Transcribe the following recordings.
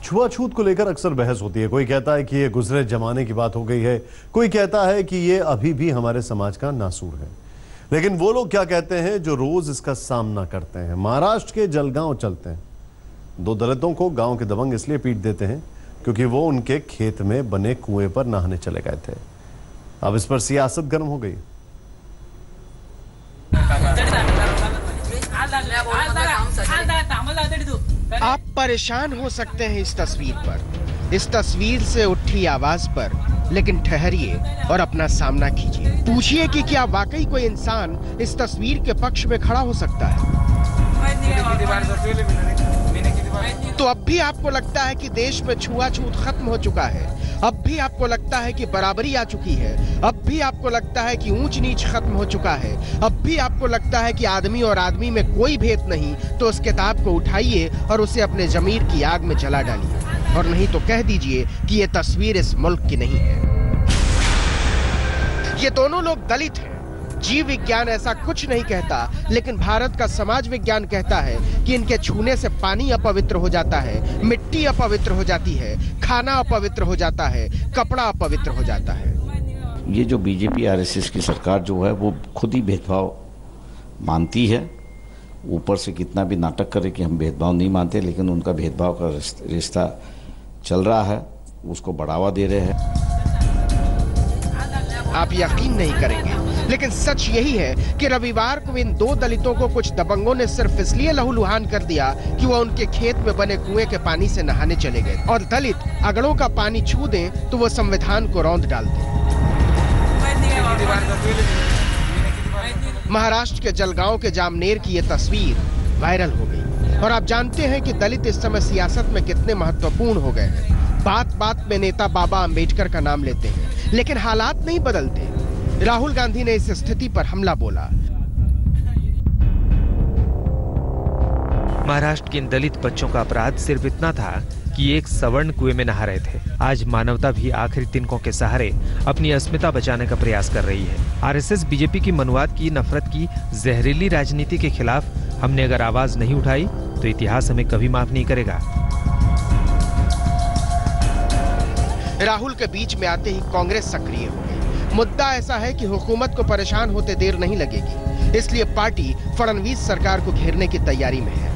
छुआछूत को लेकर अक्सर बहस होती है। कोई कहता है कि ये गुजरे जमाने की बात हो गई है, कोई कहता है कि ये अभी भी हमारे समाज का नासूर है। लेकिन वो लोग क्या कहते हैं जो रोज इसका सामना करते हैं? महाराष्ट्र के जलगांव चलते हैं। 2 दलितों को गांव के दबंग इसलिए पीट देते हैं क्योंकि वो उनके खेत में बने कुएं पर नहाने चले गए थे। अब इस पर सियासत गर्म हो गई। आप परेशान हो सकते हैं इस तस्वीर पर, इस तस्वीर से उठी आवाज पर, लेकिन ठहरिए और अपना सामना कीजिए। पूछिए कि क्या वाकई कोई इंसान इस तस्वीर के पक्ष में खड़ा हो सकता है? तो अब भी आपको लगता है कि देश में छुआछूत खत्म हो चुका है? अब भी आपको लगता है कि बराबरी आ चुकी है? अब भी आपको लगता है कि ऊंच नीच खत्म हो चुका है? अब भी आपको लगता है कि आदमी और आदमी में कोई भेद नहीं? तो उस किताब को उठाइए और उसे अपने जमीर की आग में जला डालिए, और नहीं तो कह दीजिए कि ये तस्वीर इस मुल्क की नहीं है। ये दोनों लोग दलित हैं। जीव विज्ञान ऐसा कुछ नहीं कहता, लेकिन भारत का समाज विज्ञान कहता है कि इनके छूने से पानी अपवित्र हो जाता है, मिट्टी अपवित्र हो जाती है, खाना अपवित्र हो जाता है, कपड़ा अपवित्र हो जाता है। ये जो बीजेपी आरएसएस की सरकार जो है वो खुद ही भेदभाव मानती है। ऊपर से कितना भी नाटक करे कि हम भेदभाव नहीं मानते, लेकिन उनका भेदभाव का रिश्ता चल रहा है, उसको बढ़ावा दे रहे हैं। आप यकीन नहीं करेंगे, लेकिन सच यही है कि रविवार को इन 2 दलितों को कुछ दबंगों ने सिर्फ इसलिए लहूलुहान कर दिया कि वह उनके खेत में बने कुएं के पानी से नहाने चले गए, और दलित अगड़ों का पानी छू दें तो वो संविधान को रौंद डाल दें। महाराष्ट्र के जलगांव के जामनेर की ये तस्वीर वायरल हो गई, और आप जानते हैं कि दलित इस समय सियासत में कितने महत्वपूर्ण हो गए हैं। बात बात में नेता बाबा अंबेडकर का नाम लेते हैं, लेकिन हालात नहीं बदलते। राहुल गांधी ने इस स्थिति पर हमला बोला। महाराष्ट्र के इन दलित बच्चों का अपराध सिर्फ इतना था कि एक सवर्ण कुएं में नहा रहे थे। आज मानवता भी आखिरी तिनकों के सहारे अपनी अस्मिता बचाने का प्रयास कर रही है। आरएसएस बीजेपी की मनुवाद की, नफरत की जहरीली राजनीति के खिलाफ हमने अगर आवाज नहीं उठाई तो इतिहास हमें कभी माफ नहीं करेगा। राहुल के बीच में आते ही कांग्रेस सक्रिय हो गई। मुद्दा ऐसा है कि हुकूमत को परेशान होते देर नहीं लगेगी, इसलिए पार्टी फडणवीस सरकार को घेरने की तैयारी में है।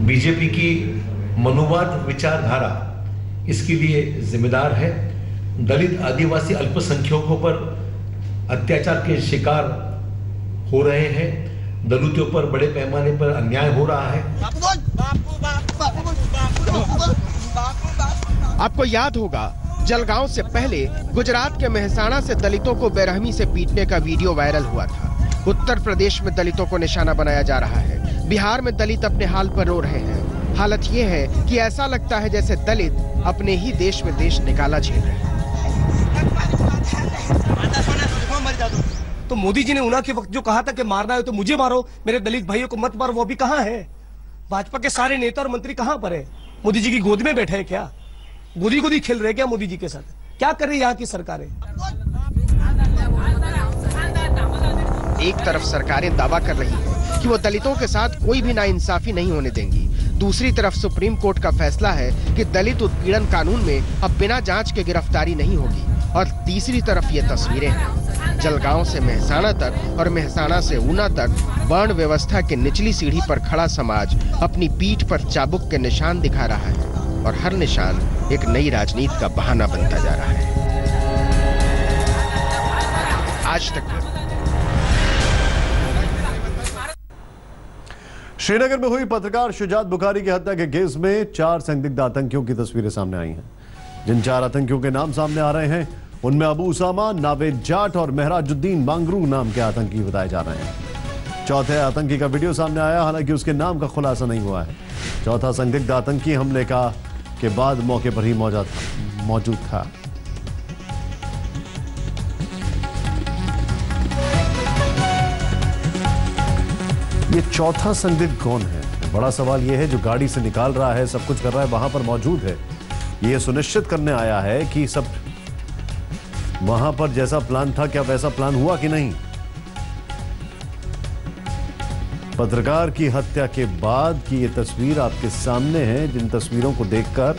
बीजेपी की मनुवाद विचारधारा इसके लिए जिम्मेदार है। दलित, आदिवासी, अल्पसंख्यकों पर अत्याचार के शिकार हो रहे हैं। दलितों पर बड़े पैमाने पर अन्याय हो रहा है। आपको याद होगा, जलगांव से पहले गुजरात के मेहसाणा से दलितों को बेरहमी से पीटने का वीडियो वायरल हुआ था। उत्तर प्रदेश में दलितों को निशाना बनाया जा रहा है। बिहार में दलित अपने हाल पर रो रहे हैं। हालत ये है कि ऐसा लगता है जैसे दलित अपने ही देश में देश निकाला झेल रहे हैं। तो मोदी जी ने उना के वक्त जो कहा था कि मारना है तो मुझे मारो, मेरे दलित भाइयों को मत मारो, वो अभी कहाँ है? भाजपा के सारे नेता और मंत्री कहाँ पर है? मोदी जी की गोद में बैठे हैं क्या? गोदी गोदी खेल रहे क्या मोदी जी के साथ? क्या कर रही है यहाँ की सरकारें? एक तरफ सरकारें दावा कर रही हैं कि वो दलितों के साथ कोई भी नाइंसाफी नहीं होने देंगी। दूसरी तरफ सुप्रीम कोर्ट का फैसला है कि दलित उत्पीड़न कानून में अब बिना जांच के गिरफ्तारी नहीं होगी। और तीसरी तरफ ये तस्वीरें हैं। जलगांव से मेहसाणा तक और मेहसाणा से ऊना तक वर्ण व्यवस्था के निचली सीढ़ी पर खड़ा समाज अपनी पीठ पर चाबुक के निशान दिखा रहा है, और हर निशान एक नई राजनीति का बहाना बनता जा रहा है। आज तक श्रीनगर में हुई पत्रकार शुजात बुखारी की हत्या के केस में 4 संदिग्ध आतंकियों की तस्वीरें सामने आई हैं। जिन 4 आतंकियों के नाम सामने आ रहे हैं उनमें अबू उसामा, नावेद जाट और महराजुद्दीन मांगरू नाम के आतंकी बताए जा रहे हैं। चौथे आतंकी का वीडियो सामने आया, हालांकि उसके नाम का खुलासा नहीं हुआ है। चौथा संदिग्ध आतंकी हमले के बाद मौके पर ही मौजूद था। ये चौथा संदिग्ध कौन है? बड़ा सवाल यह है। जो गाड़ी से निकाल रहा है, सब कुछ कर रहा है, वहां पर मौजूद है, ये सुनिश्चित करने आया है कि सब वहां पर जैसा प्लान था क्या वैसा प्लान हुआ कि नहीं। पत्रकार की हत्या के बाद की ये तस्वीर आपके सामने है, जिन तस्वीरों को देखकर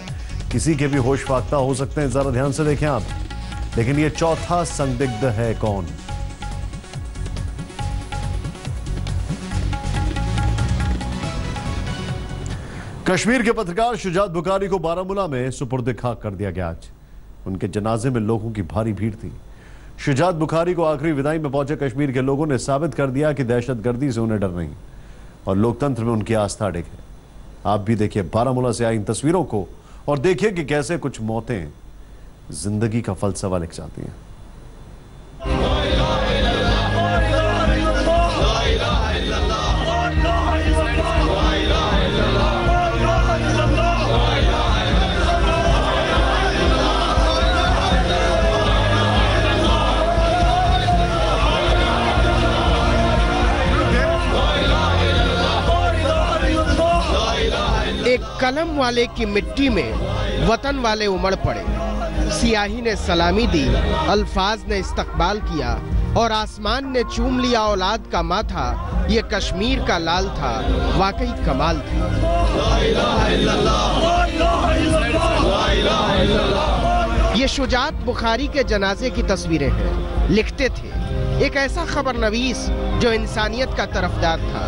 किसी के भी होश फाख्ता हो सकते हैं। जरा ध्यान से देखें आप। लेकिन ये चौथा संदिग्ध है कौन? कश्मीर के पत्रकार शुजात बुखारी को बारामूला में सुपुर्द खाक कर दिया गया। आज उनके जनाजे में लोगों की भारी भीड़ थी। शुजात बुखारी को आखिरी विदाई में पहुंचे कश्मीर के लोगों ने साबित कर दिया कि दहशतगर्दी से उन्हें डर नहीं और लोकतंत्र में उनकी आस्था अडिग है। आप भी देखिए बारामूला से आई इन तस्वीरों को और देखिए कि कैसे कुछ मौतें जिंदगी का फलसफा लिख जाती हैं। एक कलम वाले की मिट्टी में वतन वाले उमड़ पड़े। सियाही ने सलामी दी, अल्फाज ने इस्तकबाल किया और आसमान ने चूम लिया औलाद का माथा। ये कश्मीर का लाल था, वाकई कमाल था। ये शुजात बुखारी के जनाजे की तस्वीरें हैं। लिखते थे एक ऐसा खबरनवीस जो इंसानियत का तरफदार था।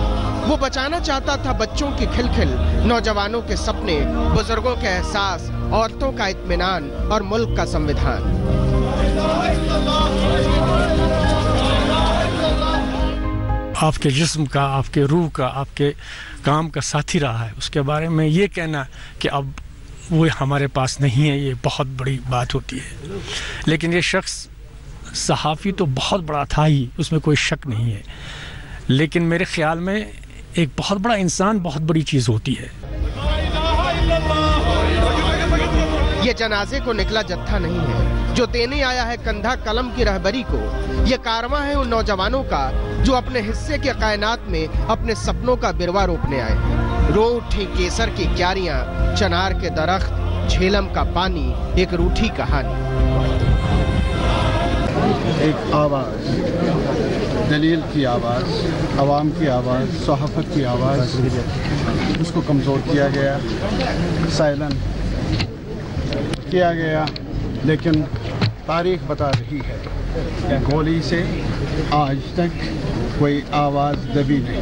वो बचाना चाहता था बच्चों की खिलखिल, नौजवानों के सपने, बुजुर्गों के एहसास, औरतों का इत्मीनान और मुल्क का संविधान। आपके जिस्म का, आपके रूह का, आपके काम का साथी रहा है, उसके बारे में ये कहना कि अब वो हमारे पास नहीं है, ये बहुत बड़ी बात होती है। लेकिन ये शख्स सहाफ़ी तो बहुत बड़ा था ही, उसमें कोई शक नहीं है। लेकिन मेरे ख्याल में एक बहुत बड़ा इंसान बहुत बड़ी चीज़ होती है। ये जनाजे को निकला जत्था नहीं है जो देने आया है कंधा कलम की रहबरी को। ये कारवां है उन नौजवानों का जो अपने हिस्से के कायनात में अपने सपनों का बिरवा रोपने आए हैं। रो उठी केसर की क्यारियां, चनार के दरख्त, झेलम का पानी, एक रूठी कहानी। एक आवाज़, दलील की आवाज़, अवाम की आवाज़, सहाफ़त की आवाज़, उसको कमज़ोर किया गया, साइलेंट किया गया। लेकिन तारीख़ बता रही है कि गोली से आज तक कोई आवाज़ दबी नहीं।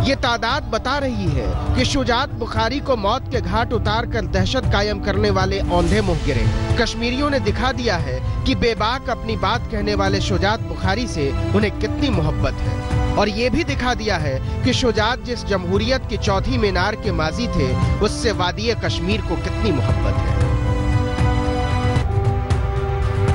ये तादाद बता रही है कि शुजात बुखारी को मौत के घाट उतार कर दहशत कायम करने वाले औंधे मुँह गिरे। कश्मीरियों ने दिखा दिया है कि बेबाक अपनी बात कहने वाले शुजात बुखारी से उन्हें कितनी मोहब्बत है। और ये भी दिखा दिया है कि शुजात जिस जमहूरियत की चौथी मीनार के माजी थे, उससे वादिये कश्मीर को कितनी मोहब्बत है।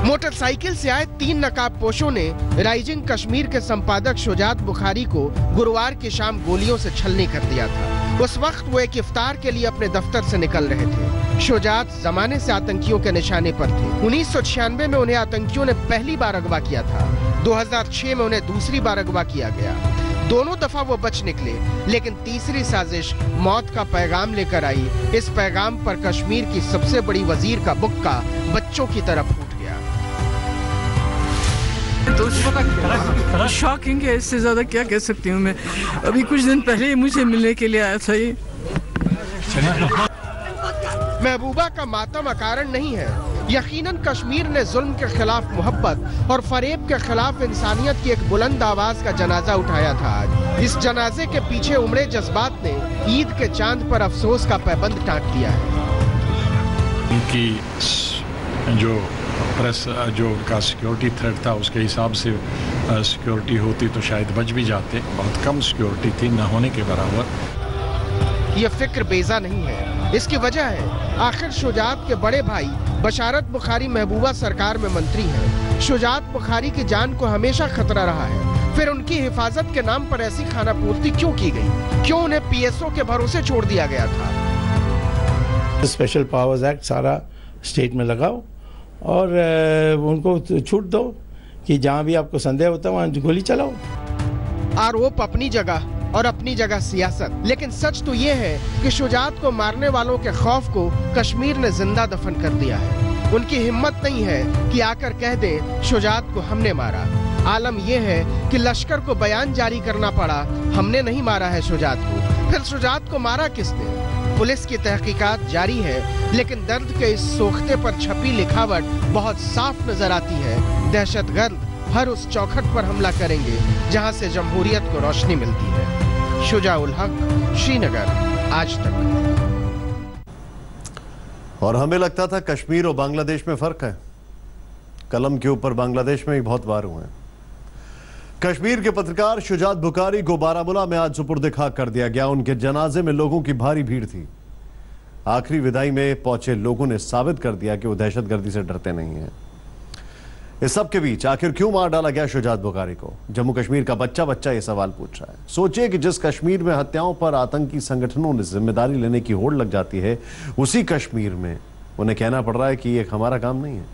मोटरसाइकिल से आए 3 नकाबपोशों ने राइजिंग कश्मीर के संपादक शुजात बुखारी को गुरुवार की शाम गोलियों से छलनी कर दिया था। उस वक्त वो एक इफ्तार के लिए अपने दफ्तर से निकल रहे थे। शुजात जमाने से आतंकियों के निशाने पर थे। 1996 में उन्हें आतंकियों ने पहली बार अगवा किया था। 2006 में उन्हें दूसरी बार अगवा किया गया। दोनों दफा वो बच निकले, लेकिन तीसरी साजिश मौत का पैगाम लेकर आई। इस पैगाम पर कश्मीर की सबसे बड़ी वजीर का बुक्का बच्चों की तरफ फूट गया। तो शॉकिंग है, इससे ज्यादा क्या कह सकती हूँ मैं। अभी कुछ दिन पहले ही मुझे मिलने के लिए आया था ये। महबूबा का मातम अकारण नहीं है। यकीनन कश्मीर ने जुल्म के खिलाफ मोहब्बत और फरेब के खिलाफ इंसानियत की एक बुलंद आवाज का जनाजा उठाया था। आज इस जनाजे के पीछे उमड़े जज्बात ने ईद के चांद पर अफसोस का पैबंद टांक दिया है। उनकी जो प्रेस, जो उनका सिक्योरिटी थ्रेट था, उसके हिसाब से सिक्योरिटी होती तो शायद बच भी जाते। बहुत कम सिक्योरिटी थी, न होने के बराबर। ये फिक्र बेजा नहीं है। इसकी वजह है आखिर शुजात के बड़े भाई बशारत बुखारी महबूबा सरकार में मंत्री हैं। शुजात बुखारी की जान को हमेशा खतरा रहा है। फिर उनकी हिफाजत के नाम पर ऐसी खानापूर्ति क्यों की गई? क्यों उन्हें पीएसओ के भरोसे छोड़ दिया गया था? स्पेशल पावर्स एक्ट सारा स्टेट में लगाओ और उनको छूट दो कि जहां भी आपको संदेह होता है वहां गोली चलाओ। आरोप अपनी जगह और अपनी जगह सियासत, लेकिन सच तो ये है कि शुजात को मारने वालों के खौफ को कश्मीर ने जिंदा दफन कर दिया है। उनकी हिम्मत नहीं है कि आकर कह दें शुजात को हमने मारा। आलम यह है कि लश्कर को बयान जारी करना पड़ा, हमने नहीं मारा है शुजात को। फिर शुजात को मारा किसने? पुलिस की तहकीकात जारी है, लेकिन दर्द के इस सोख्ते पर छपी लिखावट बहुत साफ नजर आती है। दहशतगर्द हर उस चौखट पर हमला करेंगे जहां से जमहूरियत को रोशनी मिलती है। शुजाउल हक, श्रीनगर, आज तक। और हमें लगता था कश्मीर और बांग्लादेश में फर्क है। कलम के ऊपर बांग्लादेश में भी बहुत वार हुए हैं। कश्मीर के पत्रकार शुजात बुखारी को बारामूला में आज सुपुर्द खाक कर दिया गया। उनके जनाजे में लोगों की भारी भीड़ थी। आखिरी विदाई में पहुंचे लोगों ने साबित कर दिया कि वो दहशतगर्दी से डरते नहीं हैं। इस सब के बीच आखिर क्यों मार डाला गया शुजात बुखारी को? जम्मू कश्मीर का बच्चा बच्चा ये सवाल पूछ रहा है। सोचिए कि जिस कश्मीर में हत्याओं पर आतंकी संगठनों ने जिम्मेदारी लेने की होड़ लग जाती है, उसी कश्मीर में उन्हें कहना पड़ रहा है कि ये हमारा काम नहीं है।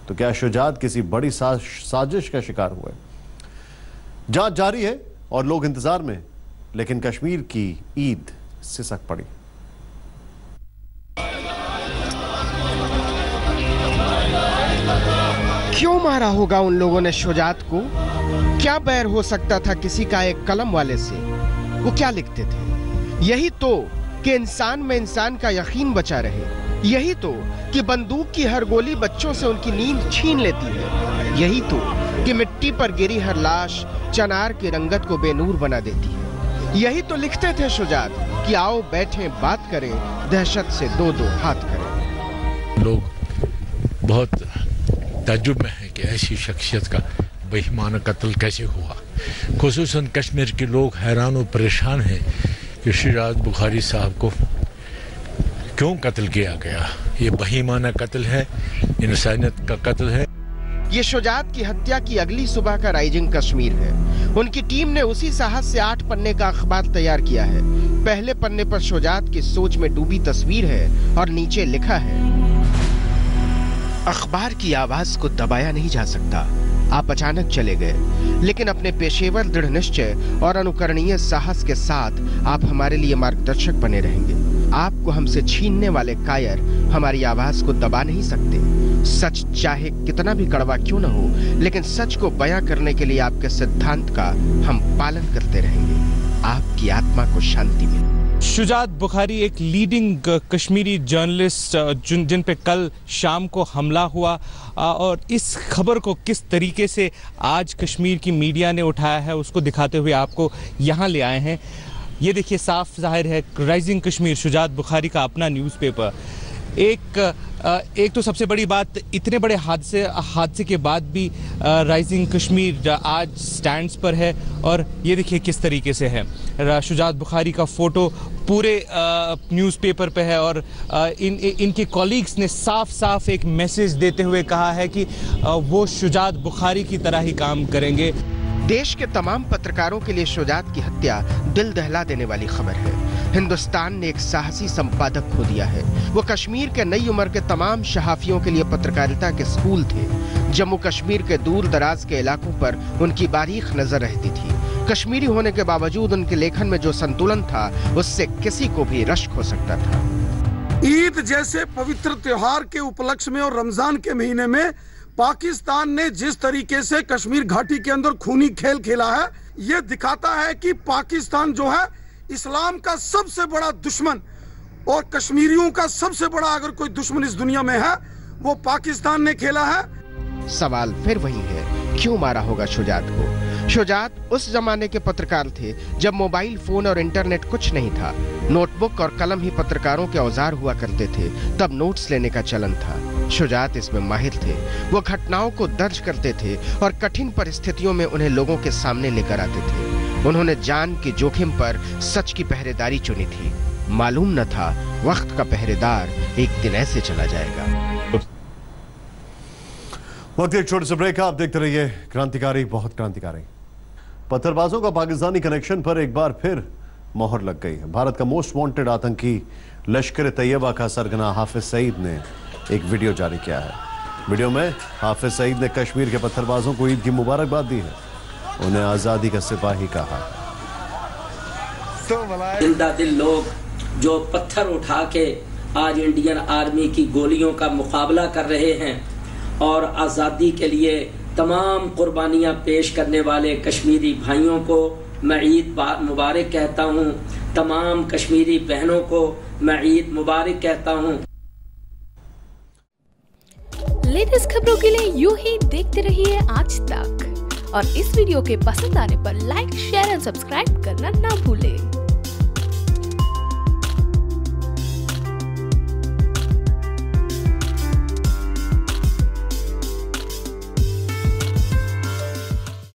तो क्या शुजात किसी बड़ी साजिश का शिकार हुए? जांच जारी है और लोग इंतजार में, लेकिन कश्मीर की ईद सिसक पड़ी। क्यों मारा होगा उन लोगों ने शुजात को? क्या बैर हो सकता था किसी का एक कलम वाले से? वो क्या लिखते थे? यही तो कि इंसान में इंसान का यकीन बचा रहे। यही तो कि बंदूक की हर गोली बच्चों से उनकी नींद छीन लेती है। यही तो कि मिट्टी पर गिरी हर लाश चनार की रंगत को बेनूर बना देती है। यही तो लिखते थे शुजात कि आओ बैठें बात करें, दहशत से दो दो हाथ करें। लोग बहुत ताज्जुब में है कि ऐसी शख्सियत का बेईमाना कत्ल कैसे हुआ। खुसूसन कश्मीर के लोग हैरान और परेशान हैं कि शुजात बुखारी साहब को क्यों कत्ल किया गया। ये बेईमाना कत्ल है, इंसानियत का कत्ल है। ये शुजात की हत्या की अगली सुबह का राइजिंग कश्मीर है। उनकी टीम ने उसी साहस से 8 पन्ने का अखबार तैयार किया है। पहले पन्ने पर शुजात की सोच में डूबी तस्वीर है और नीचे लिखा है, अखबार की आवाज को दबाया नहीं जा सकता। आप अचानक चले गए, लेकिन अपने पेशेवर दृढ़ निश्चय और अनुकरणीय साहस के साथ आप हमारे लिए मार्गदर्शक बने रहेंगे। आपको हमसे छीनने वाले कायर हमारी आवाज को दबा नहीं सकते। सच चाहे कितना भी कड़वा क्यों न हो, लेकिन सच को बयां करने के लिए आपके सिद्धांत का हम पालन करते रहेंगे। आपकी आत्मा को शांति मिले। शुजात बुखारी एक लीडिंग कश्मीरी जर्नलिस्ट जिन पे कल शाम को हमला हुआ, और इस खबर को किस तरीके से आज कश्मीर की मीडिया ने उठाया है उसको दिखाते हुए आपको यहाँ ले आए हैं। ये देखिए, साफ जाहिर है राइजिंग कश्मीर शुजात बुखारी का अपना न्यूज़पेपर। एक तो सबसे बड़ी बात, इतने बड़े हादसे के बाद भी राइजिंग कश्मीर आज स्टैंड्स पर है। और ये देखिए किस तरीके से है। शुजात बुखारी का फ़ोटो पूरे न्यूज़पेपर पे है और इनके कॉलीग्स ने साफ साफ एक मैसेज देते हुए कहा है कि वो शुजात बुखारी की तरह ही काम करेंगे। देश के तमाम पत्रकारों के लिए शुजात की हत्या दिल दहला देने वाली खबर है। हिंदुस्तान ने एक साहसी संपादक खो दिया है। वो कश्मीर के नई उम्र के तमाम सहाफियों के लिए पत्रकारिता के स्कूल थे। जम्मू कश्मीर के दूर दराज के इलाकों पर उनकी बारीक नजर रहती थी। कश्मीरी होने के बावजूद उनके लेखन में जो संतुलन था, उससे किसी को भी रश्क हो सकता था। ईद जैसे पवित्र त्योहार के उपलक्ष्य में और रमजान के महीने में पाकिस्तान ने जिस तरीके से कश्मीर घाटी के अंदर खूनी खेल खेला है, ये दिखाता है कि पाकिस्तान जो है इस्लाम का सबसे बड़ा दुश्मन और कश्मीरियों का सबसे बड़ा अगर कोई दुश्मन इस दुनिया में है, वो पाकिस्तान ने खेला है। सवाल फिर वही है, क्यों मारा होगा शुजात को? शुजात उस जमाने के पत्रकार थे जब मोबाइल फोन और इंटरनेट कुछ नहीं था। नोटबुक और कलम ही पत्रकारों के औजार हुआ करते थे। तब नोट्स लेने का चलन था। शुजात इसमें माहिर थे। वो घटनाओं को दर्ज करते थे और कठिन परिस्थितियों में उन्हें लोगों के सामने लेकर आते थे। उन्होंने जान के जोखिम पर सच की पहरेदारी चुनी थी। मालूम न था वक्त का पहरेदार एक दिन ऐसे चला जाएगा। वक्त एक छोटे से ब्रेक। आप देखते रहिए क्रांतिकारी, बहुत क्रांतिकारी। पत्थरबाजों का पाकिस्तानी कनेक्शन पर एक बार फिर मोहर लग गई है। भारत का मोस्ट वांटेड आतंकी लश्कर तैयबा का सरगना हाफिज सईद ने एक वीडियो जारी किया है। वीडियो में हाफिज सईद ने कश्मीर के पत्थरबाजों को ईद की मुबारकबाद दी है। उन्हें आजादी का सिपाही कहा। जिंदा दिल लोग जो पत्थर उठा के आज इंडियन आर्मी की गोलियों का मुकाबला कर रहे हैं और आज़ादी के लिए तमाम कुर्बानियां पेश करने वाले कश्मीरी भाइयों को मैं ईद मुबारक कहता हूं। तमाम कश्मीरी बहनों को मैं ईद मुबारक कहता हूं। लेटेस्ट खबरों के लिए यूं ही देखते रहिए आज तक और इस वीडियो के पसंद आने पर लाइक, शेयर और सब्सक्राइब करना ना भूलें।